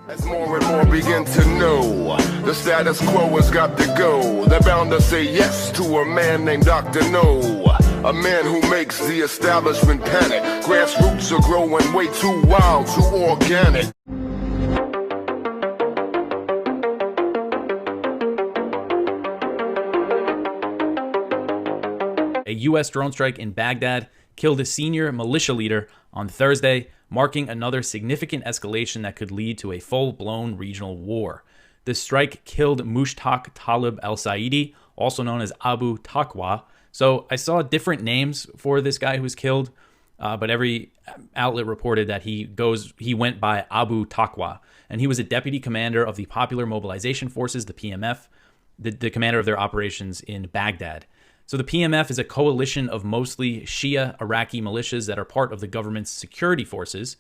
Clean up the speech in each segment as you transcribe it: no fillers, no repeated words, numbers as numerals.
As more and more begin to know, the status quo has got to go. They're bound to say yes to a man named Dr. No, a man who makes the establishment panic. Grassroots are growing way too wild, too organic. A U.S. drone strike in Baghdad killed a senior militia leader on Thursday, marking another significant escalation that could lead to a full-blown regional war. The strike killed Mushtaq Talib al-Saidi, also known as Abu Taqwa. So I saw different names for this guy who was killed, but every outlet reported that he went by Abu Taqwa, and he was a deputy commander of the Popular Mobilization Forces, the PMF, the commander of their operations in Baghdad. So the PMF is a coalition of mostly Shia Iraqi militias that are part of the government's security forces,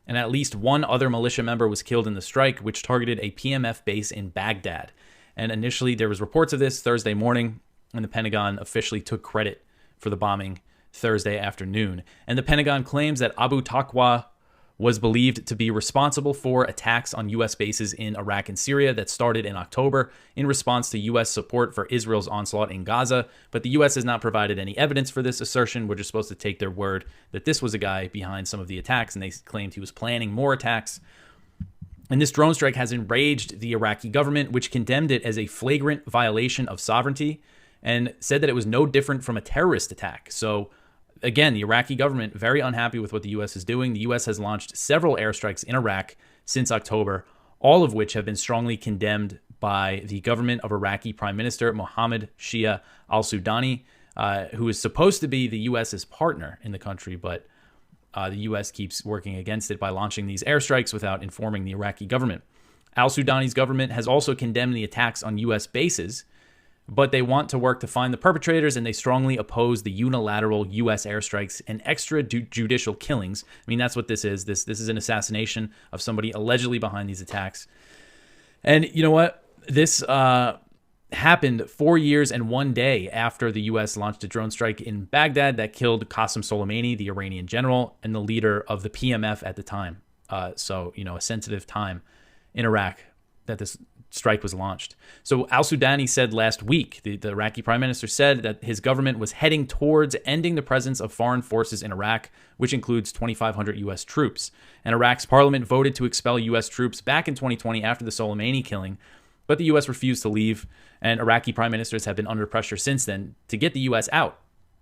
and at least one other militia member was killed in the strike, which targeted a PMF base in Baghdad. And initially there was reports of this Thursday morning, and the Pentagon officially took credit for the bombing Thursday afternoon. And the Pentagon claims that Abu Taqwa was believed to be responsible for attacks on U.S. bases in Iraq and Syria that started in October in response to U.S. support for Israel's onslaught in Gaza. But the U.S. has not provided any evidence for this assertion. We're just supposed to take their word that this was a guy behind some of the attacks, and they claimed he was planning more attacks. And this drone strike has enraged the Iraqi government, which condemned it as a flagrant violation of sovereignty and said that it was no different from a terrorist attack. So again, the Iraqi government very unhappy with what the U.S. is doing. The U.S. has launched several airstrikes in Iraq since October, all of which have been strongly condemned by the government of Iraqi Prime Minister Mohammed Shia al-Sudani, who is supposed to be the U.S.'s partner in the country, but the U.S. keeps working against it by launching these airstrikes without informing the Iraqi government. Al-Sudani's government has also condemned the attacks on U.S. bases, but they want to work to find the perpetrators, and they strongly oppose the unilateral U.S. airstrikes and extrajudicial killings. I mean, that's what this is. This is an assassination of somebody allegedly behind these attacks. And you know what? This happened 4 years and 1 day after the U.S. launched a drone strike in Baghdad that killed Qasem Soleimani, the Iranian general, and the leader of the PMF at the time. So, a sensitive time in Iraq that this strike was launched. So al-Sudani said last week, the Iraqi prime minister said that his government was heading towards ending the presence of foreign forces in Iraq, which includes 2,500 U.S. troops. And Iraq's parliament voted to expel U.S. troops back in 2020 after the Soleimani killing, but the U.S. refused to leave, and Iraqi prime ministers have been under pressure since then to get the U.S. out.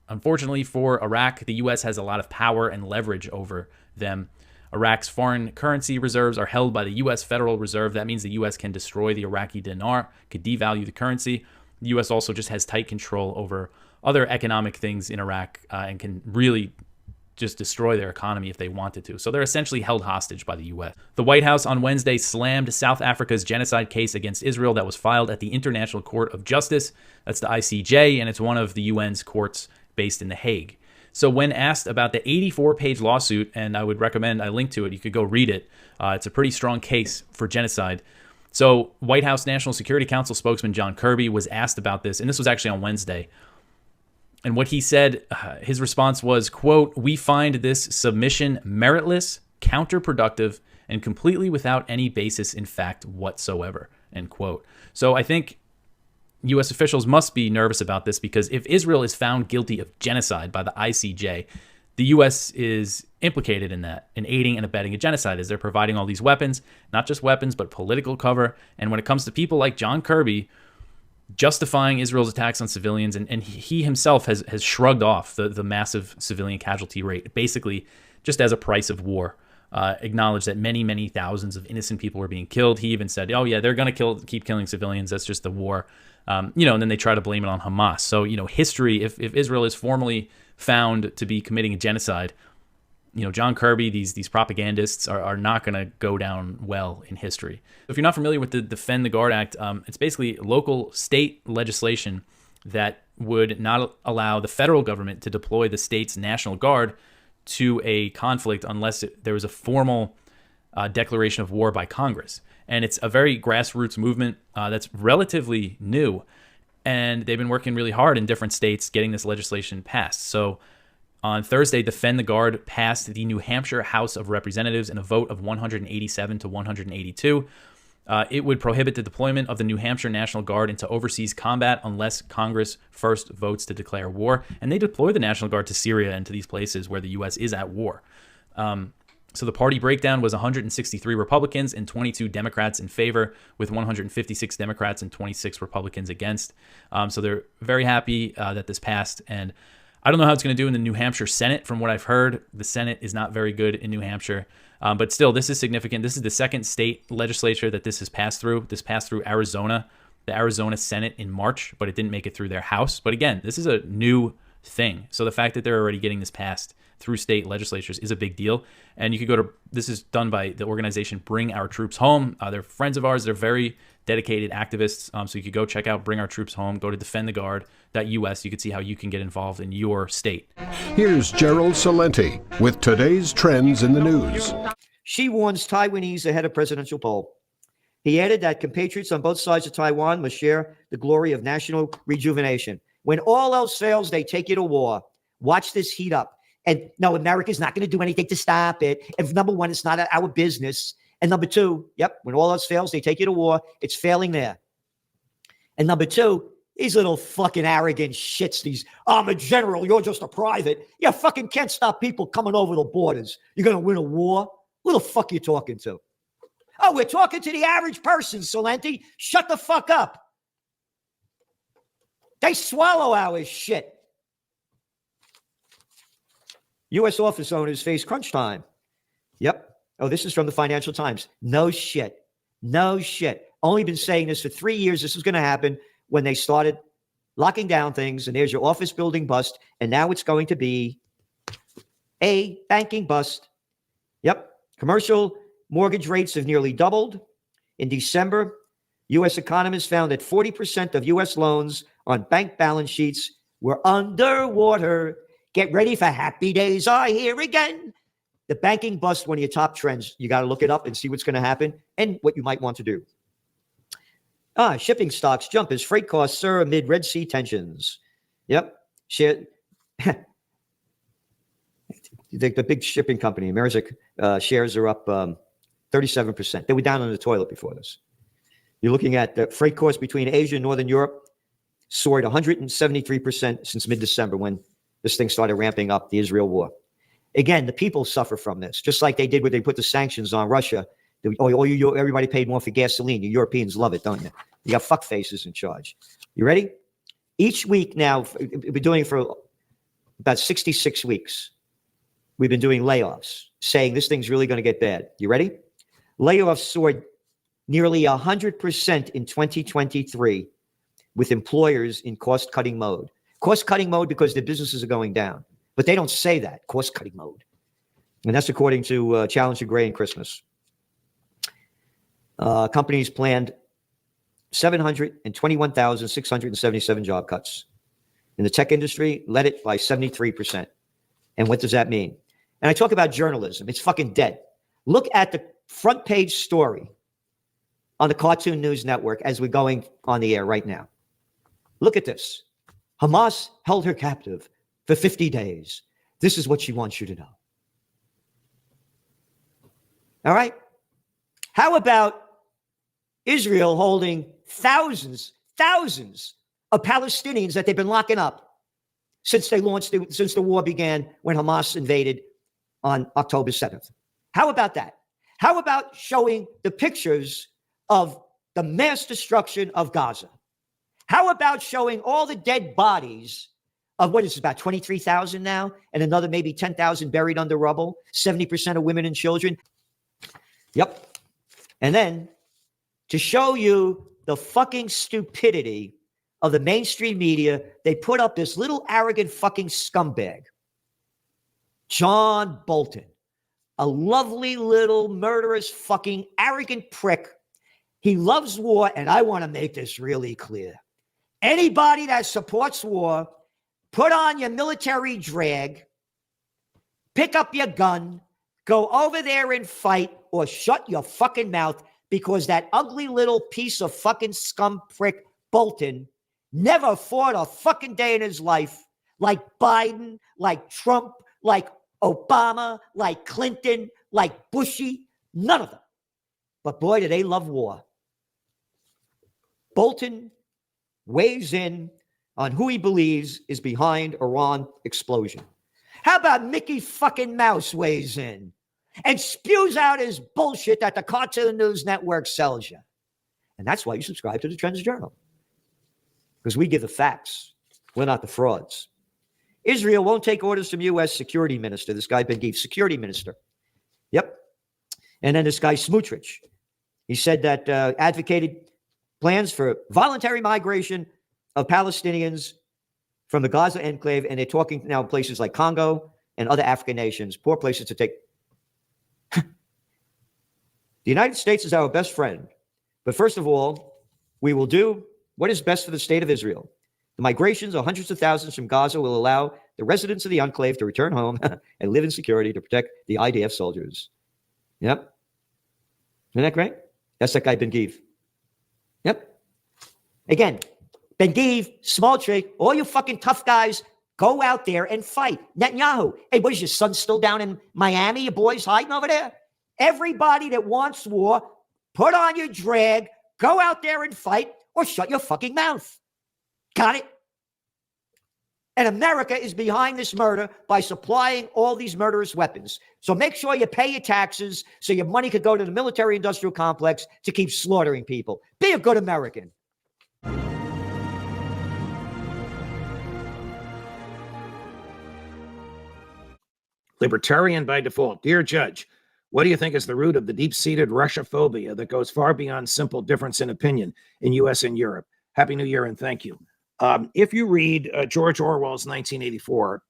Unfortunately for Iraq, the U.S. has a lot of power and leverage over them. Iraq's foreign currency reserves are held by the U.S. Federal Reserve. That means the U.S. can destroy the Iraqi dinar, could devalue the currency. The U.S. also just has tight control over other economic things in Iraq and can really just destroy their economy if they wanted to. So they're essentially held hostage by the U.S. The White House on Wednesday slammed South Africa's genocide case against Israel that was filed at the International Court of Justice. That's the ICJ, and it's one of the UN's courts based in The Hague. So when asked about the 84-page lawsuit, and I would recommend I link to it, you could go read it. It's a pretty strong case for genocide. So White House National Security Council spokesman John Kirby was asked about this, and this was actually on Wednesday. And what he said, his response was, quote, "We find this submission meritless, counterproductive, and completely without any basis in fact whatsoever," end quote. So I think U.S. officials must be nervous about this, because if Israel is found guilty of genocide by the ICJ, the U.S. is implicated in that, in aiding and abetting a genocide, as they're providing all these weapons, not just weapons, but political cover. And when it comes to people like John Kirby justifying Israel's attacks on civilians, and he himself has shrugged off the massive civilian casualty rate, basically just as a price of war. Acknowledged that many, many thousands of innocent people were being killed. He even said, oh yeah, they're going to keep killing civilians. That's just the war. And then they try to blame it on Hamas. So, history, if Israel is formally found to be committing a genocide, John Kirby, these propagandists are not going to go down well in history. If you're not familiar with the Defend the Guard Act, it's basically local state legislation that would not allow the federal government to deploy the state's National Guard to a conflict unless there was a formal declaration of war by Congress. And it's a very grassroots movement that's relatively new. And they've been working really hard in different states getting this legislation passed. So On Thursday, Defend the Guard passed the New Hampshire House of Representatives in a vote of 187 to 182. It would prohibit the deployment of the New Hampshire National Guard into overseas combat unless Congress first votes to declare war. And they deploy the National Guard to Syria and to these places where the U.S. is at war. So the party breakdown was 163 Republicans and 22 Democrats in favor, with 156 Democrats and 26 Republicans against. So they're very happy that this passed. And I don't know how it's going to do in the New Hampshire Senate. From what I've heard, the Senate is not very good in New Hampshire. But still, this is significant. This is the second state legislature that this has passed through. This passed through Arizona, the Arizona Senate in March, but it didn't make it through their House. But again, this is a new thing. So the fact that they're already getting this passed through state legislatures is a big deal. And you could go to, this is done by the organization Bring Our Troops Home. They're friends of ours. They're very dedicated activists. So you could go check out Bring Our Troops Home. Go to defendtheguard.us. You can see how you can get involved in your state. Here's Gerald Salenti with today's trends in the news. She warns Taiwanese ahead of presidential poll. He added that compatriots on both sides of Taiwan must share the glory of national rejuvenation. When all else fails, they take you to war. Watch this heat up. And no, America's not going to do anything to stop it. And number one, it's not our business. And number two, when all else fails, they take you to war. It's failing there. And number two, these little fucking arrogant shits, these, I'm a general, you're just a private. You fucking can't stop people coming over the borders. You're going to win a war? Who the fuck are you talking to? Oh, we're talking to the average person, Salenti. Shut the fuck up. They swallow our shit. U.S. office owners face crunch time. Oh, this is from the Financial Times. No shit. Only been saying this for 3 years. This was going to happen when they started locking down things. And there's your office building bust. And now it's going to be a banking bust. Commercial mortgage rates have nearly doubled. In December, U.S. economists found that 40% of U.S. loans on bank balance sheets were underwater. Get ready for happy days are here again. The banking bust, one of your top trends. You got to look it up and see what's going to happen and what you might want to do. Shipping stocks jump as freight costs soar amid Red Sea tensions. The big shipping company, Maersk, shares are up 37%. They were down on the toilet before this. You're looking at the freight costs between Asia and Northern Europe soared 173% since mid-December when this thing started ramping up, the Israel war. Again, the people suffer from this, just like they did when they put the sanctions on Russia. Everybody paid more for gasoline. You Europeans love it, don't you? You got fuck faces in charge. You ready? Each week now, we've been doing it for about 66 weeks. We've been doing layoffs, saying this thing's really going to get bad. You ready? Layoffs soared nearly 100% in 2023 with employers in cost-cutting mode. Cost-cutting mode because their businesses are going down. But they don't say that, cost-cutting mode. And that's according to Challenger Gray and Christmas. Companies planned 721,677 job cuts. In the tech industry, led it by 73%. And what does that mean? And I talk about journalism. It's fucking dead. Look at the front page story on the Cartoon News Network as we're going on the air right now. Look at this. Hamas held her captive for 50 days. This is what she wants you to know. All right? How about Israel holding thousands of Palestinians that they've been locking up since the war began when Hamas invaded on October 7th? How about that? How about showing the pictures of the mass destruction of Gaza? How about showing all the dead bodies of what is about 23,000 now and another maybe 10,000 buried under rubble, 70% of women and children? And then to show you the fucking stupidity of the mainstream media, they put up this little arrogant fucking scumbag, John Bolton, a lovely little murderous fucking arrogant prick. He loves war, and I want to make this really clear. Anybody that supports war, put on your military drag, pick up your gun, go over there and fight, or shut your fucking mouth, because that ugly little piece of fucking scum prick Bolton never fought a fucking day in his life, like Biden, like Trump, like Obama, like Clinton, like Bushy. None of them. But boy, do they love war. Bolton weighs in on who he believes is behind Iran explosion. How about Mickey fucking Mouse weighs in and spews out his bullshit that the Cartoon News Network sells you? And that's why you subscribe to the Trends Journal. Because we give the facts. We're not the frauds. Israel won't take orders from U.S. security minister. This guy, Ben-Gvir, security minister. Yep. And then this guy, Smotrich. He said that advocated plans for voluntary migration of Palestinians from the Gaza enclave. And they're talking now in places like Congo and other African nations, poor places to take. The United States is our best friend. But first of all, we will do what is best for the state of Israel. The migrations of hundreds of thousands from Gaza will allow the residents of the enclave to return home and live in security to protect the IDF soldiers. Yep. Isn't that great? That's that guy, Ben-Gvir. Yep. Again, Ben-Gvir, Smotrich, all you fucking tough guys, go out there and fight. Netanyahu, hey, what is your son still down in Miami? Your boys hiding over there? Everybody that wants war, put on your drag, go out there and fight, or shut your fucking mouth. Got it? And America is behind this murder by supplying all these murderous weapons. So make sure you pay your taxes so your money could go to the military-industrial complex to keep slaughtering people. Be a good American. Libertarian by default. Dear Judge, what do you think is the root of the deep-seated Russia-phobia that goes far beyond simple difference in opinion in U.S. and Europe? Happy New Year and thank you. If you read George Orwell's 1984,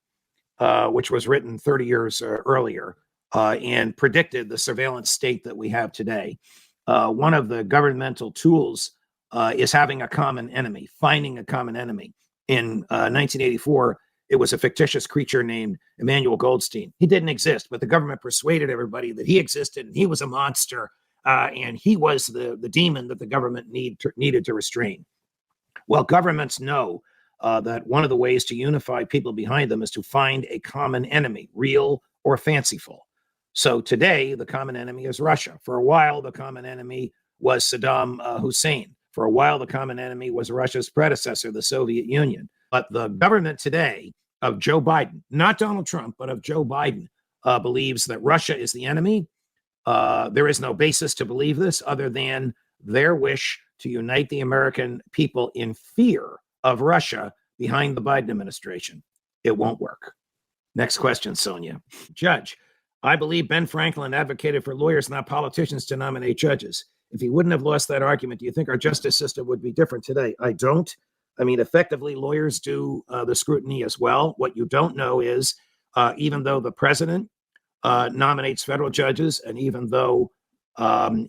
which was written 30 years earlier and predicted the surveillance state that we have today, one of the governmental tools is having a common enemy, finding a common enemy. In 1984, it was a fictitious creature named Emmanuel Goldstein. He didn't exist, but the government persuaded everybody that he existed and he was a monster and he was the demon that the government needed to restrain. Well, governments know that one of the ways to unify people behind them is to find a common enemy, real or fanciful. So today, the common enemy is Russia. For a while, the common enemy was Saddam Hussein. For a while, the common enemy was Russia's predecessor, the Soviet Union. But the government today of Joe Biden, not Donald Trump, but of Joe Biden, believes that Russia is the enemy. There is no basis to believe this other than their wish to unite the American people in fear of Russia behind the Biden administration. It won't work. Next question, Sonia. Judge, I believe Ben Franklin advocated for lawyers, not politicians, to nominate judges. If he wouldn't have lost that argument, do you think our justice system would be different today? I don't. I mean, effectively, lawyers do the scrutiny as well. What you don't know is even though the president nominates federal judges, and even though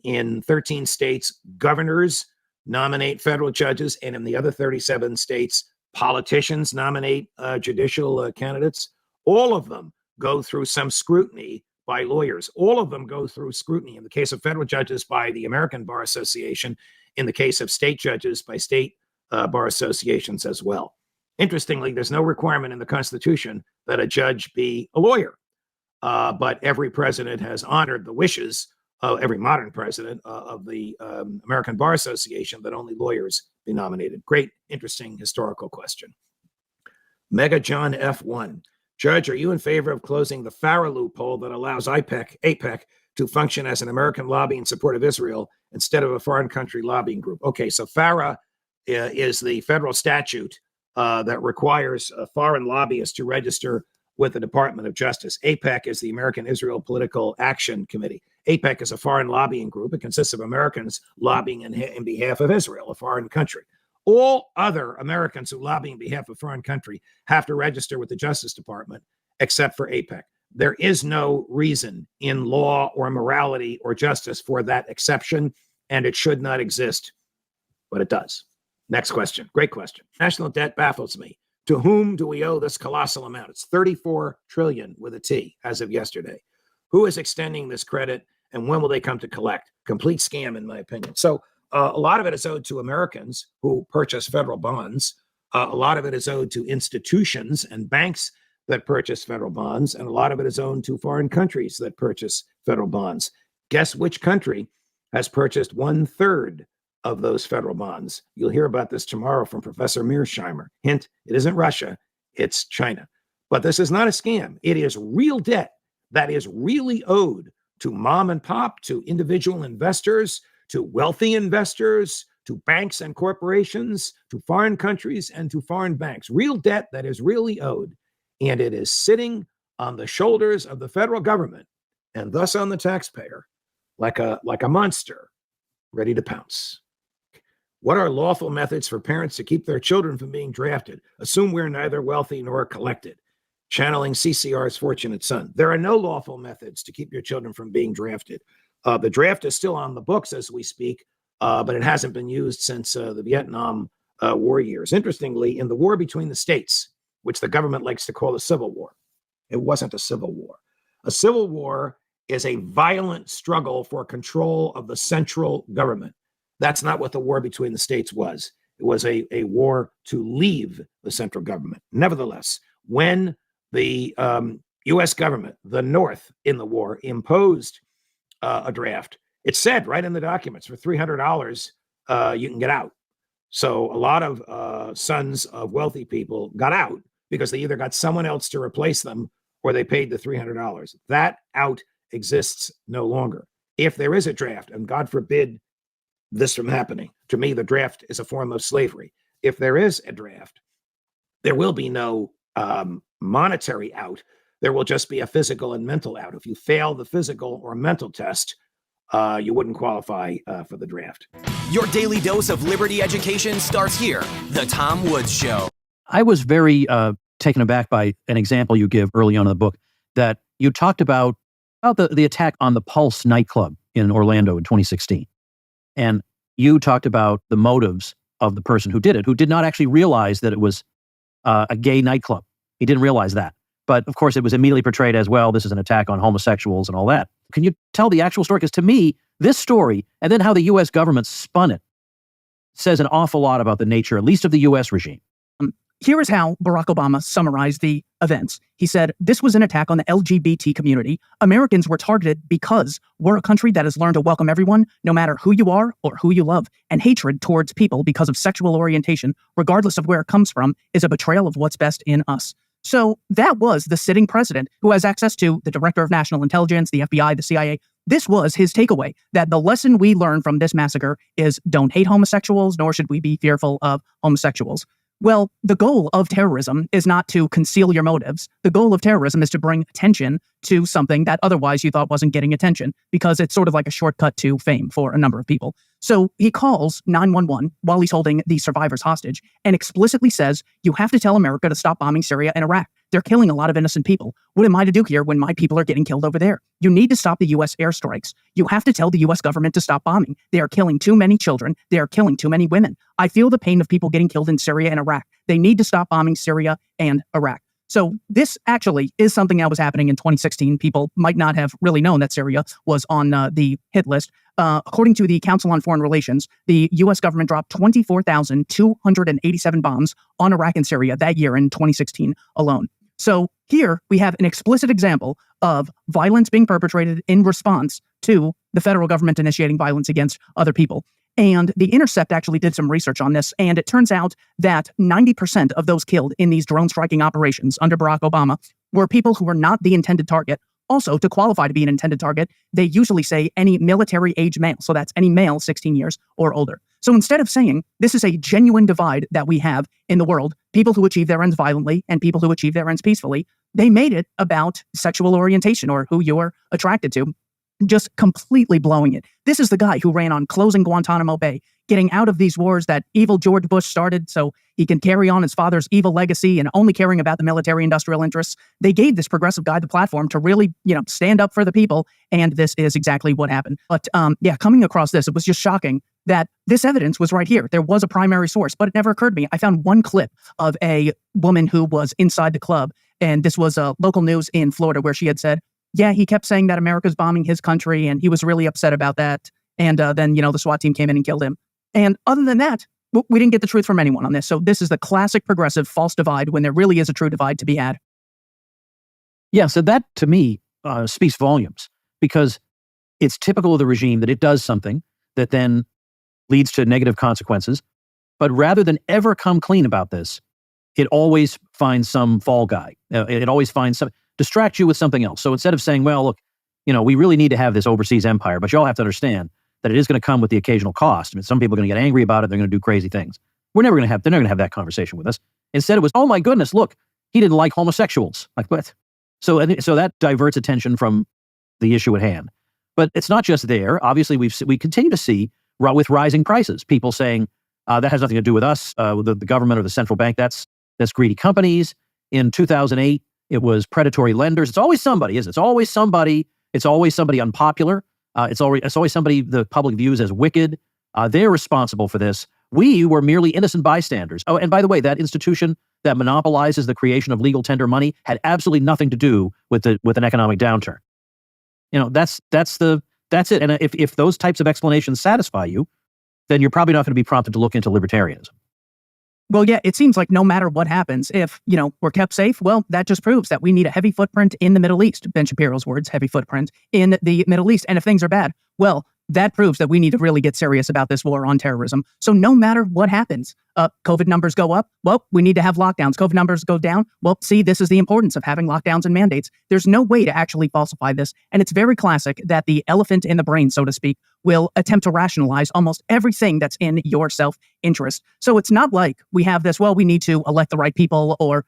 in 13 states, governors nominate federal judges, and in the other 37 states, politicians nominate judicial candidates, all of them go through some scrutiny by lawyers. All of them go through scrutiny. In the case of federal judges, by the American Bar Association. In the case of state judges, by state bar associations as well. Interestingly, there's no requirement in the Constitution that a judge be a lawyer. But every president has honored the wishes of every modern president of the American Bar Association that only lawyers be nominated. Great, interesting historical question. Mega John F1. Judge, are you in favor of closing the FARA loophole that allows AIPAC to function as an American lobby in support of Israel instead of a foreign country lobbying group? Okay, so FARA is the federal statute that requires foreign lobbyists to register with the Department of Justice. AIPAC is the American Israel Political Action Committee. AIPAC is a foreign lobbying group. It consists of Americans lobbying in behalf of Israel, a foreign country. All other Americans who lobby in behalf of a foreign country have to register with the Justice Department, except for AIPAC. There is no reason in law or morality or justice for that exception, and it should not exist, but it does. Next question. Great question. National debt baffles me. To whom do we owe this colossal amount? It's 34 trillion with a T as of yesterday. Who is extending this credit, and when will they come to collect? Complete scam, in my opinion. So a lot of it is owed to Americans who purchase federal bonds A lot of it is owed to institutions and banks that purchase federal bonds, and a lot of it is owed to foreign countries that purchase federal bonds. Guess which country has purchased 1/3 of those federal bonds? You'll hear about this tomorrow from Professor Mearsheimer. Hint, it isn't Russia, it's China. But this is not a scam. It is real debt that is really owed to mom and pop, to individual investors, to wealthy investors, to banks and corporations, to foreign countries, and to foreign banks. Real debt that is really owed. And it is sitting on the shoulders of the federal government and thus on the taxpayer like a monster ready to pounce. What are lawful methods for parents to keep their children from being drafted? Assume we're neither wealthy nor collected. Channeling CCR's Fortunate Son. There are no lawful methods to keep your children from being drafted. The draft is still on the books as we speak, but it hasn't been used since the Vietnam War years. Interestingly, in the war between the states, which the government likes to call a civil war, it wasn't a civil war. A civil war is a violent struggle for control of the central government. That's not what the war between the states was. It was a war to leave the central government. Nevertheless, when the U.S. government, the North in the war, imposed a draft, it said right in the documents, for $300, you can get out. So a lot of sons of wealthy people got out because they either got someone else to replace them or they paid the $300. That out exists no longer. If there is a draft, and God forbid this from happening, to me, the draft is a form of slavery. If there is a draft, there will be no monetary out. There will just be a physical and mental out. If you fail the physical or mental test, you wouldn't qualify for the draft. Your daily dose of liberty education starts here. The Tom Woods Show. I was very taken aback by an example you give early on in the book, that you talked about the attack on the Pulse nightclub in Orlando in 2016. And you talked about the motives of the person who did it, who did not actually realize that it was a gay nightclub. He didn't realize that. But of course, it was immediately portrayed as, well, this is an attack on homosexuals and all that. Can you tell the actual story? Because to me, this story, and then how the U.S. government spun it, says an awful lot about the nature, at least of the U.S. regime. Here is how Barack Obama summarized the events. He said, "This was an attack on the LGBT community. Americans were targeted because we're a country that has learned to welcome everyone, no matter who you are or who you love. And hatred towards people because of sexual orientation, regardless of where it comes from, is a betrayal of what's best in us." So that was the sitting president, who has access to the director of national intelligence, the FBI, the CIA. This was his takeaway, that the lesson we learn from this massacre is don't hate homosexuals, nor should we be fearful of homosexuals. Well, the goal of terrorism is not to conceal your motives. The goal of terrorism is to bring attention to something that otherwise you thought wasn't getting attention, because it's sort of like a shortcut to fame for a number of people. So he calls 911 while he's holding the survivors hostage and explicitly says, you have to tell America to stop bombing Syria and Iraq. They're killing a lot of innocent people. What am I to do here when my people are getting killed over there? You need to stop the U.S. airstrikes. You have to tell the U.S. government to stop bombing. They are killing too many children. They are killing too many women. I feel the pain of people getting killed in Syria and Iraq. They need to stop bombing Syria and Iraq. So this actually is something that was happening in 2016. People might not have really known that Syria was on the hit list. According to the Council on Foreign Relations, the U.S. government dropped 24,287 bombs on Iraq and Syria that year in 2016 alone. So here we have an explicit example of violence being perpetrated in response to the federal government initiating violence against other people. And The Intercept actually did some research on this, and it turns out that 90% of those killed in these drone striking operations under Barack Obama were people who were not the intended target. Also, to qualify to be an intended target, they usually say any military age male. So that's any male 16 years or older. So instead of saying this is a genuine divide that we have in the world, people who achieve their ends violently and people who achieve their ends peacefully, they made it about sexual orientation or who you're attracted to, just completely blowing it. This is the guy who ran on closing Guantanamo Bay, getting out of these wars that evil George Bush started so he can carry on his father's evil legacy and only caring about the military-industrial interests. They gave this progressive guy the platform to really, stand up for the people, and this is exactly what happened. But coming across this, it was just shocking that this evidence was right here. There was a primary source, but it never occurred to me. I found one clip of a woman who was inside the club, and this was local news in Florida where she had said, yeah, he kept saying that America's bombing his country, and he was really upset about that. And then, the SWAT team came in and killed him. And other than that, We didn't get the truth from anyone on this. So this is the classic progressive false divide when there really is a true divide to be had. Yeah, so that to me speaks volumes, because it's typical of the regime that it does something that then leads to negative consequences. But rather than ever come clean about this, it always finds some fall guy. It always finds some, distract you with something else. So instead of saying, well, look, we really need to have this overseas empire, but you all have to understand that it is going to come with the occasional cost. I mean, some people are going to get angry about it. They're going to do crazy things. They're never going to have that conversation with us. Instead, it was, oh my goodness, look, he didn't like homosexuals. Like what? So that diverts attention from the issue at hand. But it's not just there. Obviously, we continue to see with rising prices, people saying that has nothing to do with us, with the government or the central bank. That's greedy companies. In 2008, it was predatory lenders. It's always somebody, isn't it? It's always somebody. It's always somebody unpopular. It's always somebody the public views as wicked. They're responsible for this. We were merely innocent bystanders. Oh, and by the way, that institution that monopolizes the creation of legal tender money had absolutely nothing to do with an economic downturn. That's it. And if those types of explanations satisfy you, then you're probably not going to be prompted to look into libertarianism. Well, yeah, it seems like no matter what happens, if, we're kept safe, well, that just proves that we need a heavy footprint in the Middle East. Ben Shapiro's words, heavy footprint in the Middle East. And if things are bad, well, that proves that we need to really get serious about this war on terrorism. So no matter what happens, COVID numbers go up, well, we need to have lockdowns. COVID numbers go down, well, see, this is the importance of having lockdowns and mandates. There's no way to actually falsify this. And it's very classic that the elephant in the brain, so to speak, will attempt to rationalize almost everything that's in your self-interest. So it's not like we have this, well, we need to elect the right people or,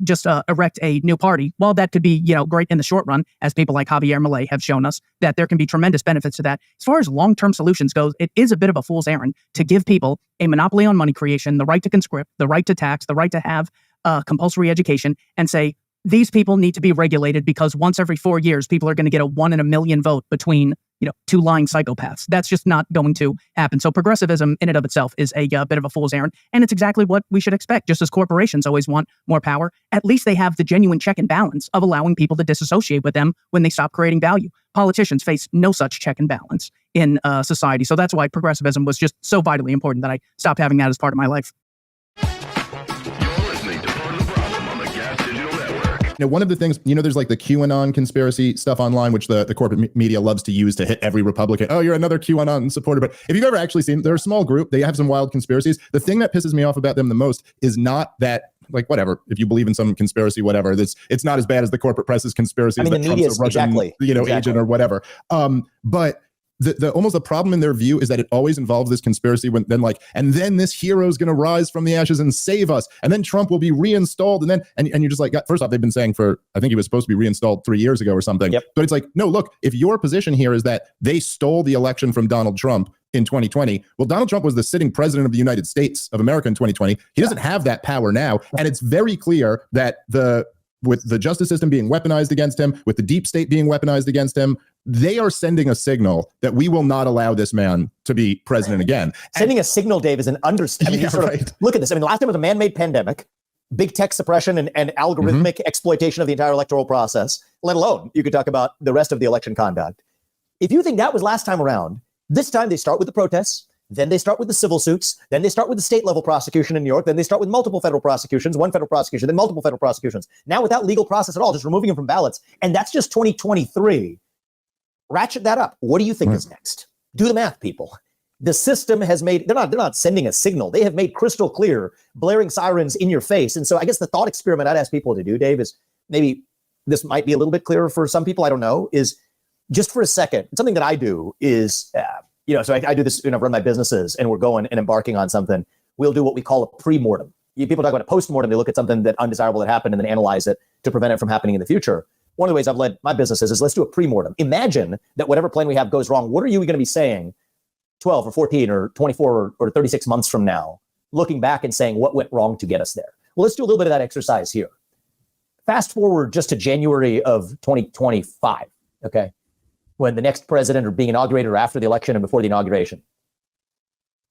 just erect a new party. While that could be, great in the short run, as people like Javier Milei have shown us, that there can be tremendous benefits to that. As far as long-term solutions goes, it is a bit of a fool's errand to give people a monopoly on money creation, the right to conscript, the right to tax, the right to have compulsory education, and say, these people need to be regulated because once every 4 years, people are going to get a 1 in a million vote between, two lying psychopaths. That's just not going to happen. So progressivism in and of itself is a bit of a fool's errand. And it's exactly what we should expect. Just as corporations always want more power, at least they have the genuine check and balance of allowing people to disassociate with them when they stop creating value. Politicians face no such check and balance in society. So that's why progressivism was just so vitally important that I stopped having that as part of my life. One of the things, there's like the QAnon conspiracy stuff online, which the corporate media loves to use to hit every Republican. Oh, you're another QAnon supporter. But if you've ever actually seen, they're a small group. They have some wild conspiracies. The thing that pisses me off about them the most is not that, like, whatever, if you believe in some conspiracy, whatever, it's not as bad as the corporate press's conspiracy. I mean, that the media is Russian, agent or whatever. But the almost the problem in their view is that it always involves this conspiracy and then this hero is going to rise from the ashes and save us, and then Trump will be reinstalled, and you're just like, first off, they've been saying I think he was supposed to be reinstalled 3 years ago or something. Yep. But it's like, no, look, if your position here is that they stole the election from Donald Trump in 2020, well, Donald Trump was the sitting president of the United States of America in 2020. He doesn't have that power now, and it's very clear that with the justice system being weaponized against him, with the deep state being weaponized against him, they are sending a signal that we will not allow this man to be president again. Sending a signal, Dave, is an understatement. Look at this. I mean, the last time was a man-made pandemic, big tech suppression and algorithmic exploitation of the entire electoral process, let alone you could talk about the rest of the election conduct. If you think that was last time around, this time they start with the protests, then they start with the civil suits, then they start with the state level prosecution in New York, then they start with multiple federal prosecutions, one federal prosecution, then multiple federal prosecutions. Now without legal process at all, just removing them from ballots. And that's just 2023. Ratchet that up. What do you think is next? Do the math, people. The system has made, they're not sending a signal. They have made crystal clear, blaring sirens in your face. And so I guess the thought experiment I'd ask people to do, Dave, is maybe this might be a little bit clearer for some people, I don't know, is just for a second, something that I do is, so I do this, run my businesses and we're going and embarking on something. We'll do what we call a pre-mortem. People talk about a post-mortem. They look at something that undesirable that happened and then analyze it to prevent it from happening in the future. One of the ways I've led my businesses is let's do a pre-mortem. Imagine that whatever plan we have goes wrong. What are you going to be saying 12 or 14 or 24 or 36 months from now, looking back and saying what went wrong to get us there? Well, let's do a little bit of that exercise here. Fast forward just to January of 2025, okay? When the next president are being inaugurated or after the election and before the inauguration.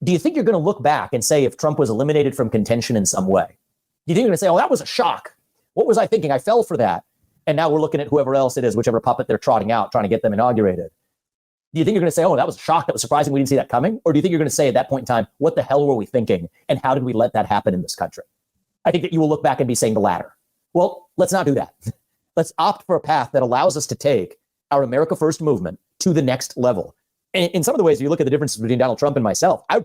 Do you think you're going to look back and say if Trump was eliminated from contention in some way? Do you think you're going to say, oh, that was a shock? What was I thinking? I fell for that. And now we're looking at whoever else it is, whichever puppet they're trotting out, trying to get them inaugurated. Do you think you're going to say, oh, that was a shock, that was surprising, we didn't see that coming? Or do you think you're going to say at that point in time, what the hell were we thinking? And how did we let that happen in this country? I think that you will look back and be saying the latter. Well, let's not do that. Let's opt for a path that allows us to take our America First movement to the next level. And in some of the ways, you look at the differences between Donald Trump and myself, I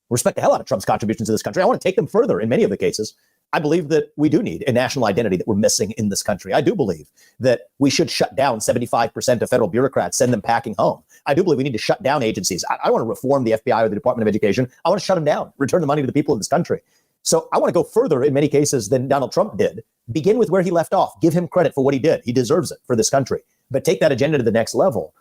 respect the hell out of Trump's contributions to this country. I want to take them further in many of the cases. I believe that we do need a national identity that we're missing in this country. I do believe that we should shut down 75% of federal bureaucrats, send them packing home. I do believe we need to shut down agencies. I want to reform the FBI or the Department of Education. I want to shut them down, return the money to the people of this country. So I want to go further in many cases than Donald Trump did. Begin with where he left off. Give him credit for what he did. He deserves it for this country. But take that agenda to the next level.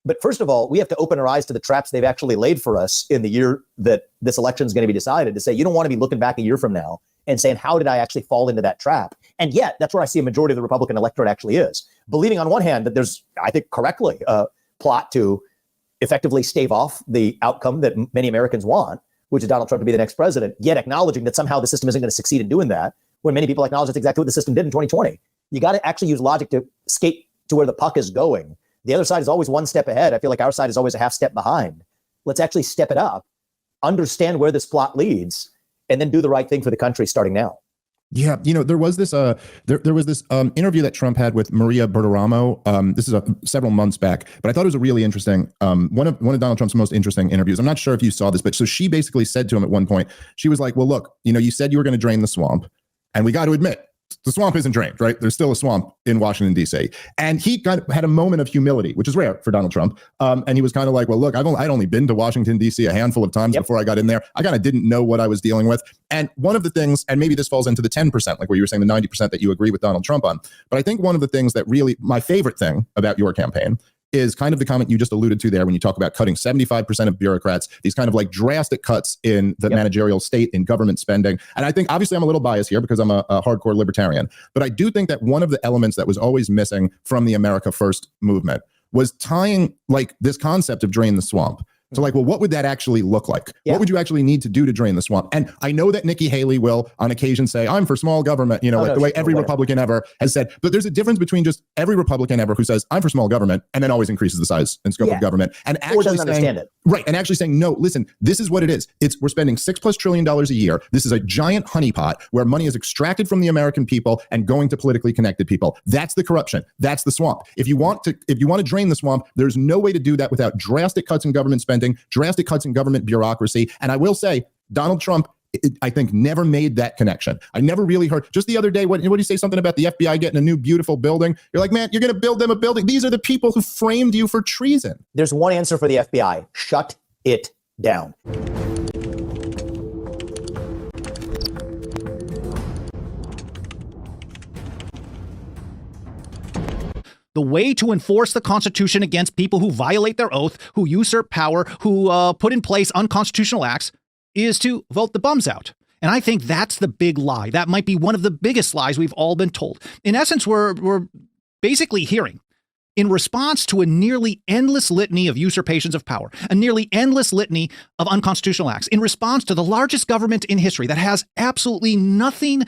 But first of all, we have to open our eyes to the traps they've actually laid for us in the year that this election is going to be decided, to say, you don't want to be looking back a year from now and saying, how did I actually fall into that trap? And yet, that's where I see a majority of the Republican electorate actually is. Believing on one hand that there's, I think correctly, a plot to effectively stave off the outcome that many Americans want, which is Donald Trump to be the next president, yet acknowledging that somehow the system isn't going to succeed in doing that, when many people acknowledge that's exactly what the system did in 2020. You got to actually use logic to skate to where the puck is going. The other side is always one step ahead. I feel like our side is always a half step behind. Let's actually step it up, understand where this plot leads, and then do the right thing for the country starting now. Yeah, there was this there was this interview that Trump had with Maria Berteramo. This is several months back, but I thought it was a really interesting one of Donald Trump's most interesting interviews. I'm not sure if you saw this, but so she basically said to him at one point, she was like, "Well, look, you said you were going to drain the swamp, and we got to admit the swamp isn't drained, right? There's still a swamp in Washington, D.C." And he kind of had a moment of humility, which is rare for Donald Trump. And he was kind of like, well, look, I'd only been to Washington, D.C. a handful of times before I got in there. I kind of didn't know what I was dealing with. And one of the things, and maybe this falls into the 10%, like where you were saying the 90% that you agree with Donald Trump on. But I think one of the things that really, my favorite thing about your campaign is kind of the comment you just alluded to there when you talk about cutting 75% of bureaucrats, these kind of like drastic cuts in the managerial state in government spending. And I think obviously I'm a little biased here because I'm a hardcore libertarian, but I do think that one of the elements that was always missing from the America First movement was tying like this concept of drain the swamp. So like, well, what would that actually look like? What would you actually need to do to drain the swamp? And I know that Nikki Haley will on occasion say, I'm for small government, the way every Republican ever has said. But there's a difference between just every Republican ever who says, I'm for small government, and then always increases the size and scope of government. And actually doesn't understand it. Right. And actually saying, no, listen, this is what it is. We're spending $6+ trillion a year. This is a giant honeypot where money is extracted from the American people and going to politically connected people. That's the corruption. That's the swamp. If you want to drain the swamp, there's no way to do that without drastic cuts in government spending, drastic cuts in government bureaucracy. And I will say, Donald Trump, I think, never made that connection. I never really heard. Just the other day, what did you say something about the FBI getting a new beautiful building? You're like, man, you're going to build them a building. These are the people who framed you for treason. There's one answer for the FBI. Shut it down. The way to enforce the Constitution against people who violate their oath, who usurp power, who put in place unconstitutional acts, is to vote the bums out. And I think that's the big lie. That might be one of the biggest lies we've all been told. In essence, we're basically hearing, in response to a nearly endless litany of usurpations of power, a nearly endless litany of unconstitutional acts, in response to the largest government in history that has absolutely nothing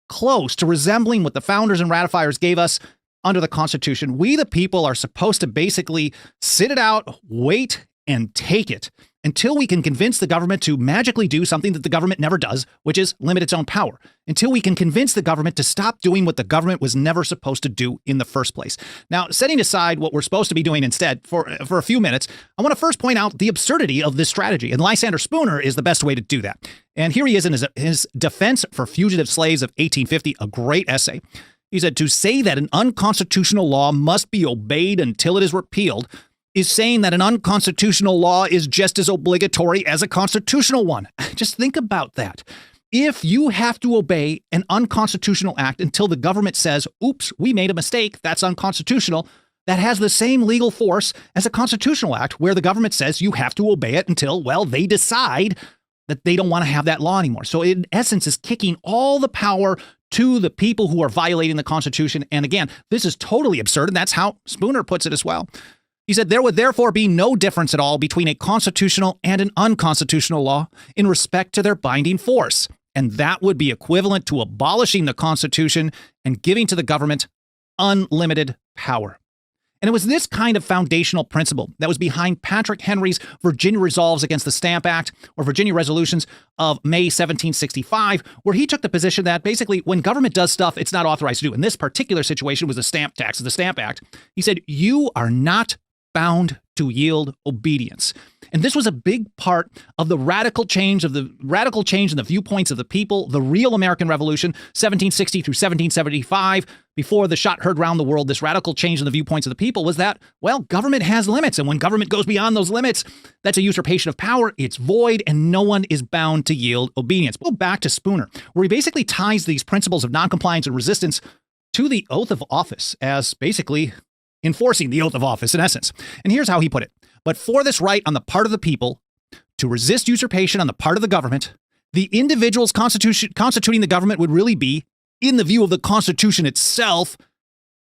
close to resembling what the founders and ratifiers gave us under the Constitution, we the people are supposed to basically sit it out, wait, and take it until we can convince the government to magically do something that the government never does, which is limit its own power, until we can convince the government to stop doing what the government was never supposed to do in the first place. Now, setting aside what we're supposed to be doing instead for a few minutes, I want to first point out the absurdity of this strategy, and Lysander Spooner is the best way to do that. And here he is in his Defense for Fugitive Slaves of 1850, a great essay. He said, to say that an unconstitutional law must be obeyed until it is repealed is saying that an unconstitutional law is just as obligatory as a constitutional one. Just think about that. If you have to obey an unconstitutional act until the government says, oops, we made a mistake, that's unconstitutional, that has the same legal force as a constitutional act where the government says you have to obey it until, well, they decide that they don't want to have that law anymore. So in essence, is kicking all the power to the people who are violating the Constitution. And again, this is totally absurd, and that's how Spooner puts it as well. He said, there would therefore be no difference at all between a constitutional and an unconstitutional law in respect to their binding force. And that would be equivalent to abolishing the Constitution and giving to the government unlimited power. And it was this kind of foundational principle that was behind Patrick Henry's Virginia Resolves against the Stamp Act, or Virginia Resolutions of May 1765, where he took the position that basically when government does stuff it's not authorized to do, in this particular situation was the stamp tax, the Stamp Act, he said, you are not bound to yield obedience. And this was a big part of the radical change in the viewpoints of the people, the real American Revolution, 1760 through 1775. Before the shot heard round the world, this radical change in the viewpoints of the people was that, well, government has limits. And when government goes beyond those limits, that's a usurpation of power. It's void, and no one is bound to yield obedience. We'll go back to Spooner, where he basically ties these principles of noncompliance and resistance to the oath of office as basically enforcing the oath of office in essence. And here's how he put it. But for this right on the part of the people to resist usurpation on the part of the government, the individuals constituting the government would really be, in the view of the Constitution itself,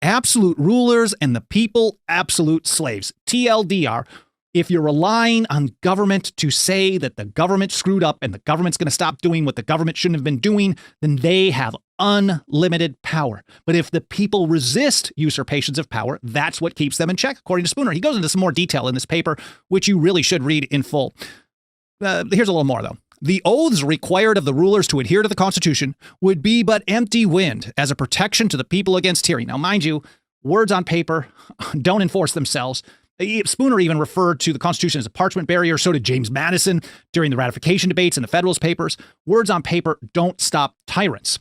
absolute rulers and the people absolute slaves. TLDR, if you're relying on government to say that the government screwed up and the government's going to stop doing what the government shouldn't have been doing, then they have unlimited power. But if the people resist usurpations of power, that's what keeps them in check, according to Spooner. He goes into some more detail in this paper, which you really should read in full. Here's a little more, though. The oaths required of the rulers to adhere to the Constitution would be but empty wind as a protection to the people against tyranny. Now, mind you, words on paper don't enforce themselves. Spooner even referred to the Constitution as a parchment barrier. So did James Madison during the ratification debates in the Federalist Papers. Words on paper don't stop tyrants.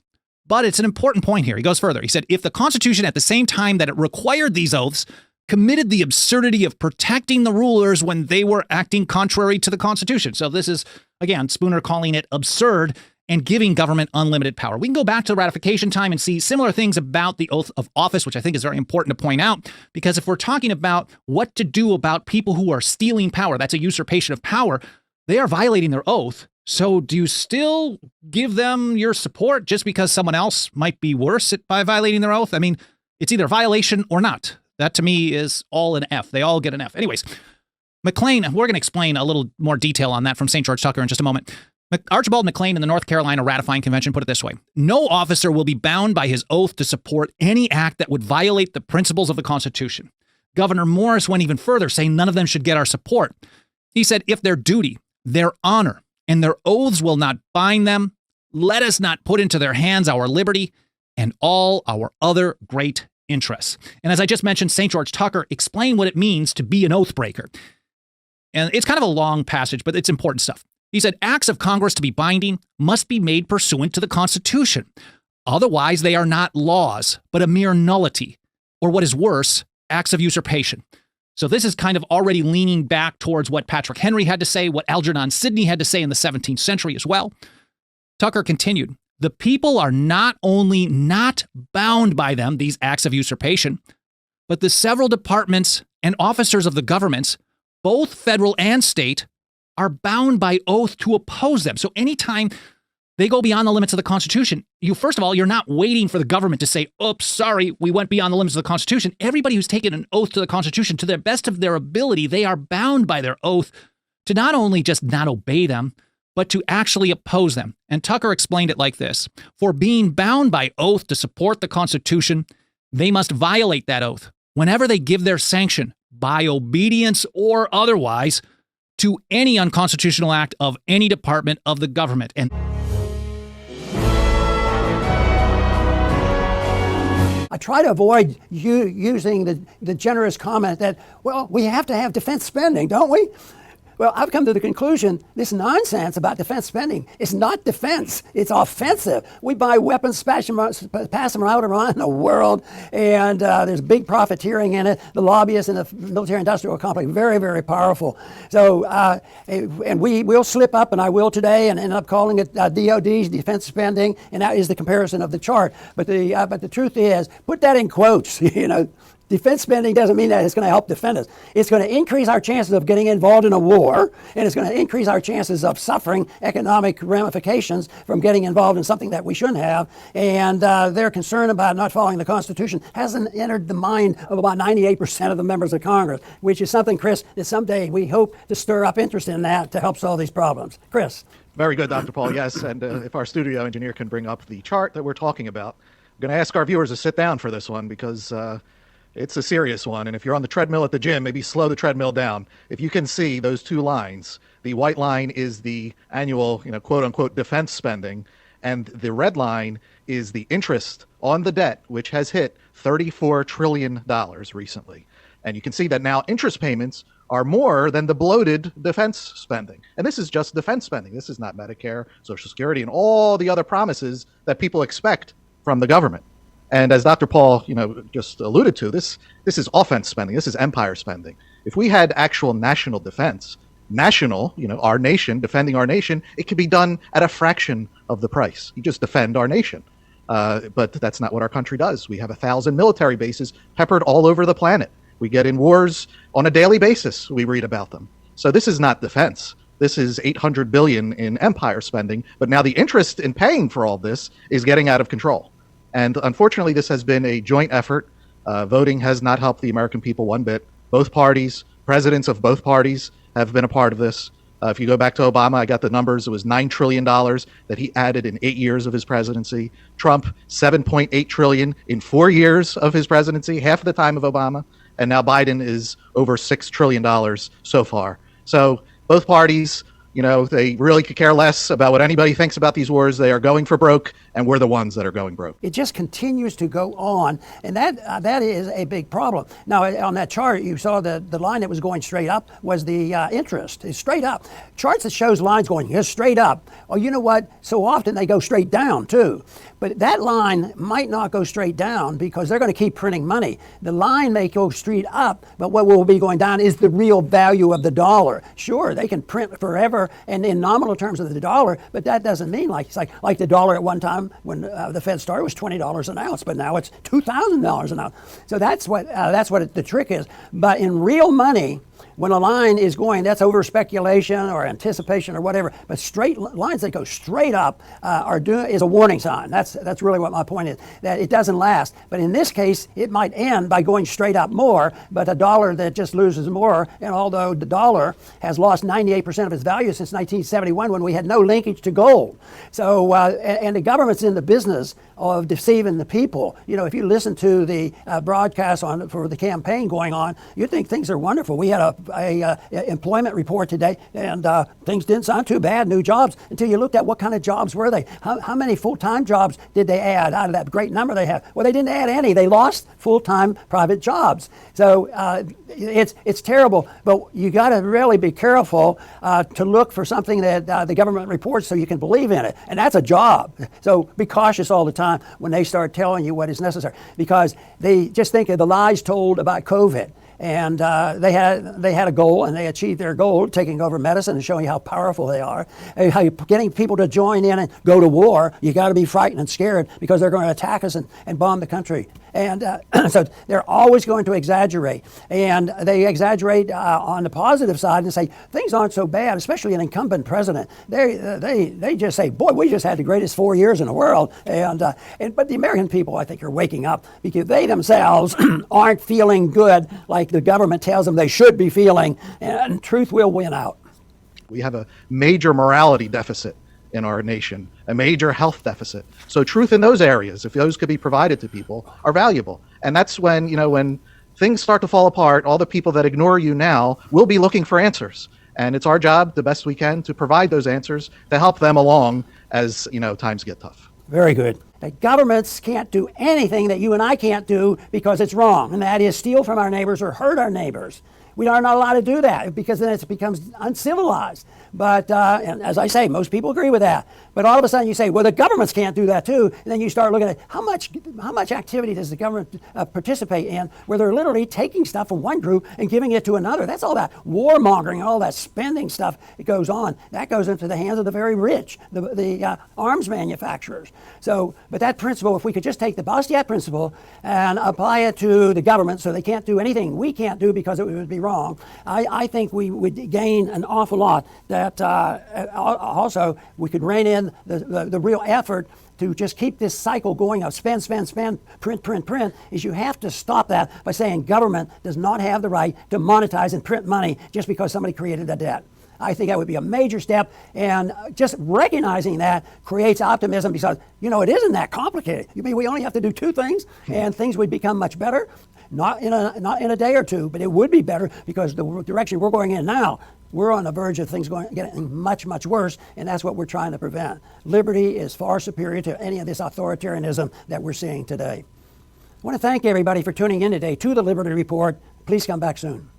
But it's an important point here. He goes further. He said, if the Constitution, at the same time that it required these oaths, committed the absurdity of protecting the rulers when they were acting contrary to the Constitution. So this is, again, Spooner calling it absurd and giving government unlimited power. We can go back to the ratification time and see similar things about the oath of office, which I think is very important to point out, because if we're talking about what to do about people who are stealing power, that's a usurpation of power, they are violating their oath. So do you still give them your support just because someone else might be worse by violating their oath? I mean, it's either a violation or not. That to me is all an F. They all get an F. Anyways, McLean, we're going to explain a little more detail on that from St. George Tucker in just a moment. Archibald McLean in the North Carolina Ratifying Convention put it this way. No officer will be bound by his oath to support any act that would violate the principles of the Constitution. Governor Morris went even further, saying none of them should get our support. He said, if their duty, their honor, and their oaths will not bind them, let us not put into their hands our liberty and all our other great interests. And as I just mentioned, St. George Tucker explained what it means to be an oath breaker. And it's kind of a long passage, but it's important stuff. He said, acts of Congress to be binding must be made pursuant to the Constitution. Otherwise, they are not laws, but a mere nullity, or what is worse, acts of usurpation. So this is kind of already leaning back towards what Patrick Henry had to say, what Algernon Sidney had to say in the 17th century as well. Tucker continued, the people are not only not bound by them, these acts of usurpation, but the several departments and officers of the governments, both federal and state, are bound by oath to oppose them. So anytime they go beyond the limits of the Constitution, first of all, you're not waiting for the government to say, oops, sorry, we went beyond the limits of the Constitution. Everybody who's taken an oath to the Constitution, to the best of their ability, they are bound by their oath to not only just not obey them, but to actually oppose them. And Tucker explained it like this. For being bound by oath to support the Constitution, they must violate that oath whenever they give their sanction, by obedience or otherwise, to any unconstitutional act of any department of the government. And I try to avoid using the generous comment that, well, we have to have defense spending, don't we? Well, I've come to the conclusion, this nonsense about defense spending is not defense, it's offensive. We buy weapons, pass them around the world, and there's big profiteering in it. The lobbyists and the military-industrial complex, very, very powerful. So, and we will slip up, and I will today, and end up calling it DOD's defense spending, and that is the comparison of the chart. But the truth is, put that in quotes, Defense spending doesn't mean that it's going to help defend us. It's going to increase our chances of getting involved in a war, and it's going to increase our chances of suffering economic ramifications from getting involved in something that we shouldn't have. And their concern about not following the Constitution hasn't entered the mind of about 98% of the members of Congress, which is something, Chris, that someday we hope to stir up interest in that to help solve these problems. Chris. Very good, Dr. Paul. Yes, and if our studio engineer can bring up the chart that we're talking about, I'm going to ask our viewers to sit down for this one because It's a serious one. And if you're on the treadmill at the gym, maybe slow the treadmill down. If you can see those two lines, the white line is the annual, quote unquote, defense spending. And the red line is the interest on the debt, which has hit $34 trillion recently. And you can see that now interest payments are more than the bloated defense spending. And this is just defense spending. This is not Medicare, Social Security, and all the other promises that people expect from the government. And as Dr. Paul, just alluded to, this is offense spending. This is empire spending. If we had actual national defense, our nation, defending our nation, it could be done at a fraction of the price. You just defend our nation. But that's not what our country does. We have 1,000 military bases peppered all over the planet. We get in wars on a daily basis. We read about them. So this is not defense. This is $800 billion in empire spending. But now the interest in paying for all this is getting out of control. And unfortunately, this has been a joint effort. Voting has not helped the American people one bit. Both parties, presidents of both parties have been a part of this. If you go back to Obama, I got the numbers. It was $9 trillion that he added in 8 years of his presidency. Trump, $7.8 trillion in 4 years of his presidency, half the time of Obama. And now Biden is over $6 trillion so far. So both parties, they really could care less about what anybody thinks about these wars. They are going for broke, and we're the ones that are going broke. It just continues to go on, and that is a big problem. Now, on that chart, you saw the line that was going straight up was the interest. It's straight up. Charts that shows lines going just straight up. Well, you know what? So often they go straight down, too. But that line might not go straight down because they're going to keep printing money. The line may go straight up, but what will be going down is the real value of the dollar. Sure, they can print forever and in nominal terms of the dollar, but that doesn't mean like the dollar at one time when the Fed started was $20 an ounce, but now it's $2,000 an ounce. So that's what the trick is. But in real money, when a line is going, that's over speculation or anticipation or whatever. But straight lines that go straight up is a warning sign. That's really what my point is, that it doesn't last. But in this case, it might end by going straight up more, but a dollar that just loses more. And although the dollar has lost 98% of its value since 1971 when we had no linkage to gold. So, and the government's in the business of deceiving the people. If you listen to the broadcast for the campaign going on, you'd think things are wonderful. We had a employment report today, and things didn't sound too bad, new jobs, until you looked at what kind of jobs were they. How many full-time jobs did they add out of that great number they have? Well, they didn't add any. They lost full-time private jobs. So it's terrible, but you got to really be careful to look for something that the government reports so you can believe in it, and that's a job. So be cautious all the time when they start telling you what is necessary, because they just think of the lies told about COVID. And they had a goal, and they achieved their goal, taking over medicine and showing how powerful they are. How you getting people to join in and go to war. You got to be frightened and scared because they're going to attack us and bomb the country. And so they're always going to exaggerate, and they exaggerate on the positive side and say things aren't so bad, especially an incumbent president. They just say, boy, we just had the greatest 4 years in the world. But the American people, I think, are waking up because they themselves aren't feeling good like the government tells them they should be feeling, and truth will win out. We have a major morality deficit in our nation, a major health deficit. So truth in those areas, if those could be provided to people, are valuable. And that's when, when things start to fall apart, all the people that ignore you now will be looking for answers. And it's our job, the best we can, to provide those answers to help them along as, times get tough. Very good. That governments can't do anything that you and I can't do because it's wrong, and that is steal from our neighbors or hurt our neighbors. We are not allowed to do that because then it becomes uncivilized. But and as I say, most people agree with that. But all of a sudden you say, well, the governments can't do that too. And then you start looking at how much activity does the government participate in where they're literally taking stuff from one group and giving it to another. That's all that warmongering, all that spending stuff that goes on. That goes into the hands of the very rich, the arms manufacturers. So, but that principle, if we could just take the Bastiat principle and apply it to the government so they can't do anything we can't do because it would be wrong, I think we would gain an awful lot. That also we could rein in the real effort to just keep this cycle going of spend, print, is you have to stop that by saying government does not have the right to monetize and print money just because somebody created a debt. I think that would be a major step, and just recognizing that creates optimism because, it isn't that complicated. We only have to do two things, and things would become much better. Not in a day or two, but it would be better because the direction we're going in now, we're on the verge of things getting much, much worse, and that's what we're trying to prevent. Liberty is far superior to any of this authoritarianism that we're seeing today. I want to thank everybody for tuning in today to the Liberty Report. Please come back soon.